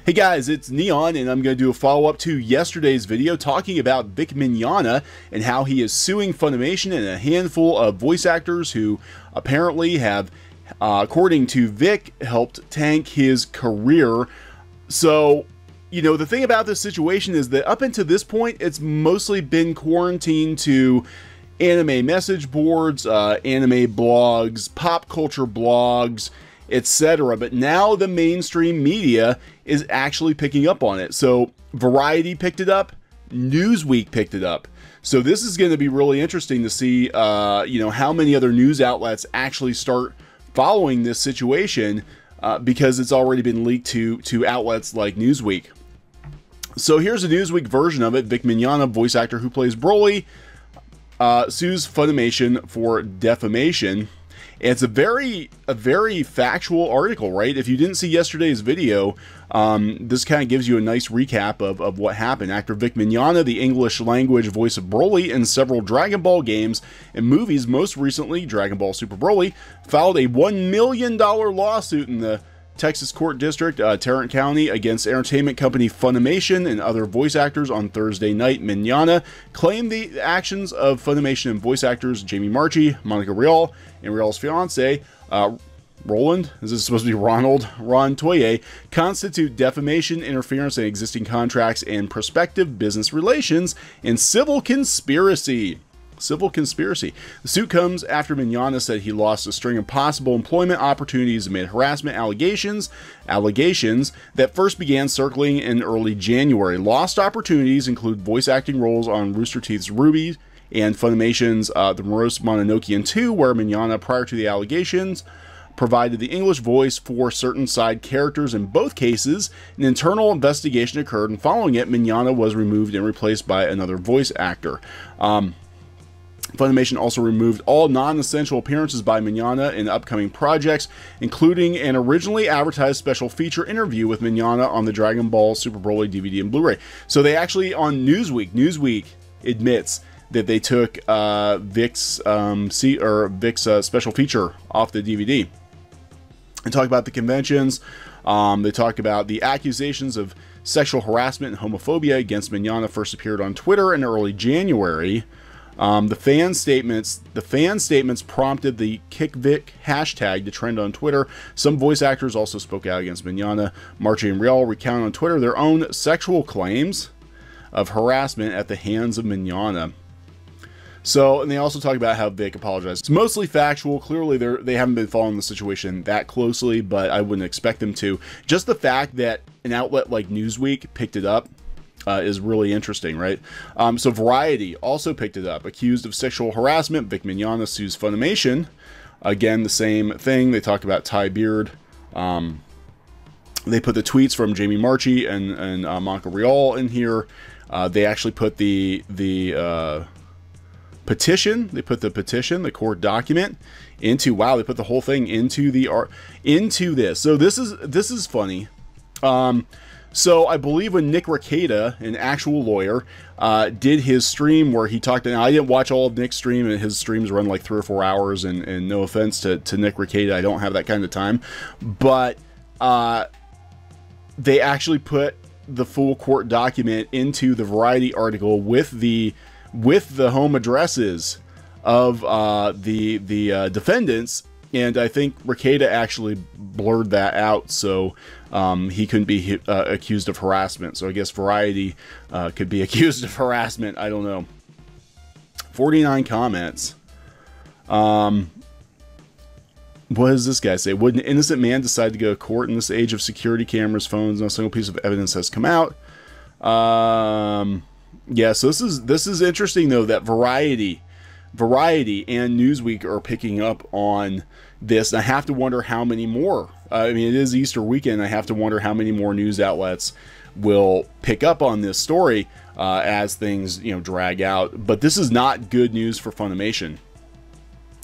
Hey guys, it's Neon, and I'm going to do a follow-up to yesterday's video talking about Vic Mignogna and how he is suing Funimation and a handful of voice actors who apparently have, according to Vic, helped tank his career. So, you know, the thing about this situation is that up until this point, it's mostly been quarantined to anime message boards, anime blogs, pop culture blogs, etc. But now the mainstream media is actually picking up on it. So Variety picked it up, Newsweek picked it up. So this is going to be really interesting to see, you know, how many other news outlets actually start following this situation, because it's already been leaked to outlets like Newsweek. So here's a Newsweek version of it. Vic Mignogna, voice actor who plays Broly, sues Funimation for defamation. It's a very factual article, right? If you didn't see yesterday's video, this kind of gives you a nice recap of what happened. Actor Vic Mignogna, the English language voice of Broly in several Dragon Ball games and movies, most recently Dragon Ball Super Broly, filed a $1 million lawsuit in the Texas Court District, Tarrant County, against entertainment company Funimation and other voice actors on Thursday night. Mignogna claimed the actions of Funimation and voice actors Jamie Marchi, Monica Rial, and Rial's fiance, Roland, is this supposed to be Ronald? Ron Toye, constitute defamation, interference in existing contracts and prospective business relations, and civil conspiracy. Civil conspiracy. The suit comes after Mignogna said he lost a string of possible employment opportunities amid harassment allegations that first began circling in early January. Lost opportunities include voice acting roles on Rooster Teeth's Ruby and Funimation's The Morose Mononokean 2, where Mignogna, prior to the allegations, provided the English voice for certain side characters. In both cases, an internal investigation occurred, and following it, Mignogna was removed and replaced by another voice actor. Funimation also removed all non-essential appearances by Mignogna in upcoming projects, including an originally advertised special feature interview with Mignogna on the Dragon Ball Super Broly DVD and Blu-ray. So they actually, on Newsweek admits that they took Vic's special feature off the DVD. They talk about the conventions. They talk about the accusations of sexual harassment and homophobia against Mignogna first appeared on Twitter in early January. The fan statements prompted the KickVic hashtag to trend on Twitter. Some voice actors also spoke out against Mignogna. Marchi and Rial recounted on Twitter their own sexual claims of harassment at the hands of Mignogna. So, and they also talk about how Vic apologized. It's mostly factual. Clearly, they haven't been following the situation that closely, but I wouldn't expect them to. Just the fact that an outlet like Newsweek picked it up is really interesting, right? So Variety also picked it up. Accused of sexual harassment, Vic Mignogna sues Funimation. Again, the same thing. They talk about Ty Beard. They put the tweets from Jamie Marchi and Monica Rial in here. They actually put the petition. They put the petition, the court document, into, wow, they put the whole thing into this. So this is funny. So I believe when Nick Rekieta, an actual lawyer, did his stream where he talked, and I didn't watch all of Nick's stream, and his streams run like 3 or 4 hours, and no offense to Nick Rekieta, I don't have that kind of time, but they actually put the full court document into the Variety article with the home addresses of the defendants. And I think Rekieta actually blurred that out, so he couldn't be accused of harassment. So I guess Variety could be accused of harassment. I don't know. 49 comments. What does this guy say? Would an innocent man decide to go to court in this age of security cameras, phones? No single piece of evidence has come out. Yeah, so this is interesting, though, that Variety and Newsweek are picking up on this. And I have to wonder how many more. I mean, it is Easter weekend. I have to wonder how many more news outlets will pick up on this story as things, you know, drag out. But this is not good news for Funimation.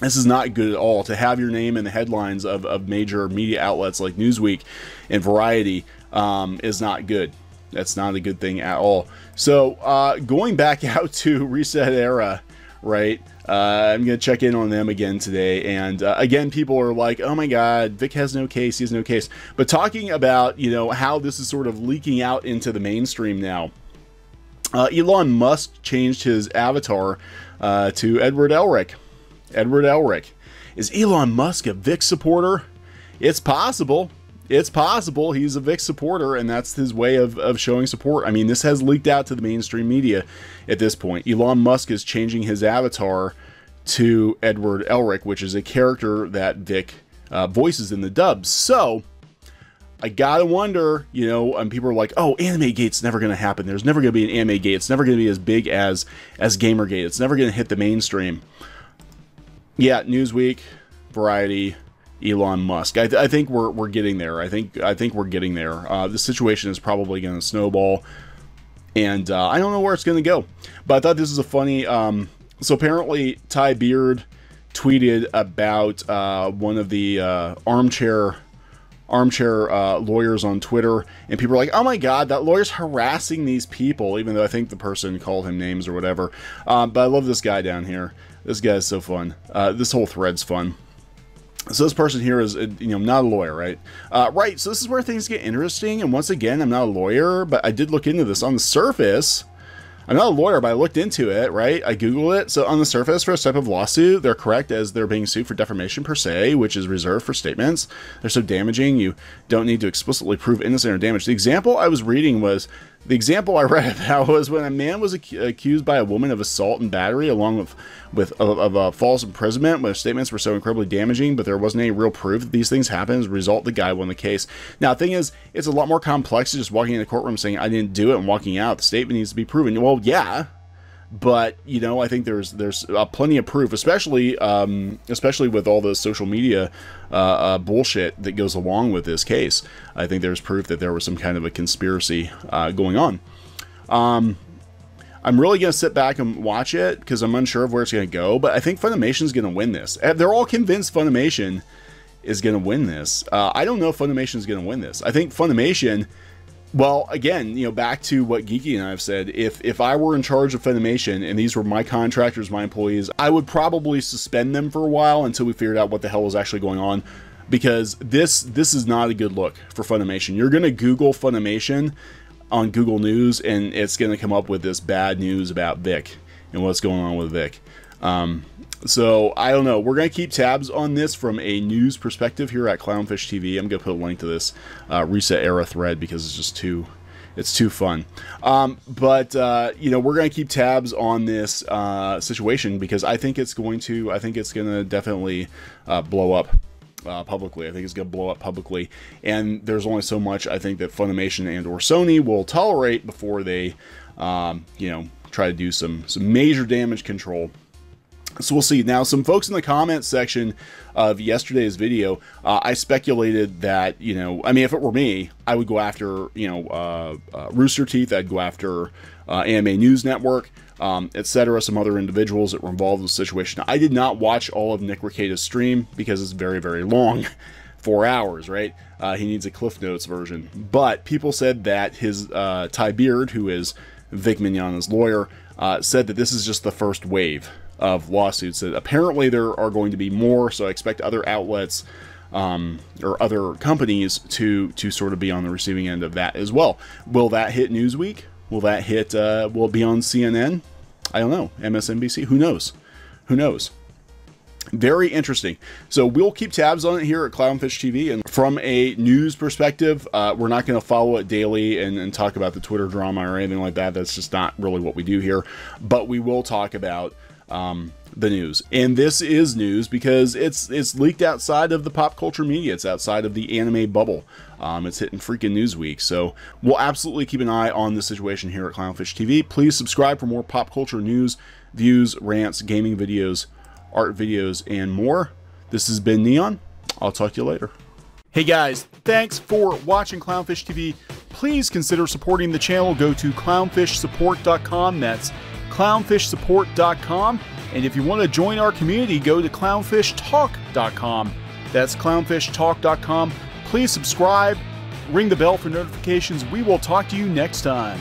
This is not good at all. To have your name in the headlines of major media outlets like Newsweek and Variety is not good. That's not a good thing at all. So going back out to Reset Era, right? I'm going to check in on them again today. And again, people are like, oh my God, Vic has no case. He has no case. But talking about, you know, how this is sort of leaking out into the mainstream now. Elon Musk changed his avatar to Edward Elric. Edward Elric. Is Elon Musk a Vic supporter? It's possible. It's possible he's a Vic supporter, and that's his way of showing support. I mean, this has leaked out to the mainstream media at this point. Elon Musk is changing his avatar to Edward Elric, which is a character that Vic voices in the dubs. So, I gotta wonder, you know, and people are like, oh, Anime Gate's never gonna happen. There's never gonna be an Anime Gate. It's never gonna be as big as Gamergate. It's never gonna hit the mainstream. Yeah, Newsweek, Variety, Elon Musk. I think we're getting there. I think we're getting there. The situation is probably gonna snowball, and I don't know where it's gonna go. But I thought this was a funny. So apparently, Ty Beard tweeted about one of the armchair lawyers on Twitter, and people are like, oh my God, that lawyer's harassing these people, even though I think the person called him names or whatever. But I love this guy down here. This guy's so fun. This whole thread's fun. So this person here is, you know, not a lawyer, right? Right, so this is where things get interesting, and once again, I'm not a lawyer, but I did look into this. On the surface, I'm not a lawyer, but I looked into it, right? I Googled it. So on the surface, for a type of lawsuit, they're correct as they're being sued for defamation per se, which is reserved for statements. They're so damaging, you don't need to explicitly prove innocent or damage. The example I was reading was, the example I read about was when a man was accused by a woman of assault and battery, along with false imprisonment, when statements were so incredibly damaging, but there wasn't any real proof that these things happened. As a result, the guy won the case. Now, the thing is, it's a lot more complex than just walking in the courtroom saying, I didn't do it, and walking out. The statement needs to be proven. Well, yeah, but, you know, I think there's plenty of proof, especially with all the social media bullshit that goes along with this case. I think there's proof that there was some kind of a conspiracy going on. I'm really going to sit back and watch it because I'm unsure of where it's going to go, but I think Funimation's going to win this. They're all convinced Funimation is going to win this. I don't know if Funimation's going to win this. I think Funimation, well, again, you know, back to what Geeky and I have said, if I were in charge of Funimation and these were my contractors, my employees, I would probably suspend them for a while until we figured out what the hell was actually going on, because this is not a good look for Funimation. You're going to Google Funimation on Google News, and it's going to come up with this bad news about Vic and what's going on with Vic. So, I don't know. We're going to keep tabs on this from a news perspective here at Clownfish TV. I'm going to put a link to this Reset Era thread because it's just too fun. You know, we're going to keep tabs on this situation because I think it's going to definitely blow up. Publicly. I think it's going to blow up publicly, and there's only so much I think that Funimation and or Sony will tolerate before they, you know, try to do some major damage control. So we'll see. Now, some folks in the comments section of yesterday's video, I speculated that, you know, I mean, if it were me, I would go after, you know, Rooster Teeth. I'd go after Anime News Network, etc. Some other individuals that were involved in the situation. I did not watch all of Nick Rekieta's stream because it's very, very long. 4 hours, right? He needs a Cliff Notes version. But people said that his Ty Beard, who is Vic Mignogna's lawyer, said that this is just the first wave of lawsuits. That apparently there are going to be more, so I expect other outlets or other companies to sort of be on the receiving end of that as well. Will that hit Newsweek? Will that hit, will it be on CNN? I don't know. MSNBC? Who knows? Who knows? Very interesting. So we'll keep tabs on it here at Clownfish TV. And from a news perspective, we're not going to follow it daily and talk about the Twitter drama or anything like that. That's just not really what we do here. But we will talk about the news. And this is news because it's leaked outside of the pop culture media. It's outside of the anime bubble. It's hitting freaking Newsweek. So we'll absolutely keep an eye on the situation here at Clownfish TV. Please subscribe for more pop culture news, views, rants, gaming videos, art videos, and more. This has been Neon. I'll talk to you later. Hey guys, thanks for watching Clownfish TV. Please consider supporting the channel. Go to clownfishsupport.com. That's clownfishsupport.com. And if you want to join our community, go to clownfishtalk.com. That's clownfishtalk.com. Please subscribe, ring the bell for notifications. We will talk to you next time.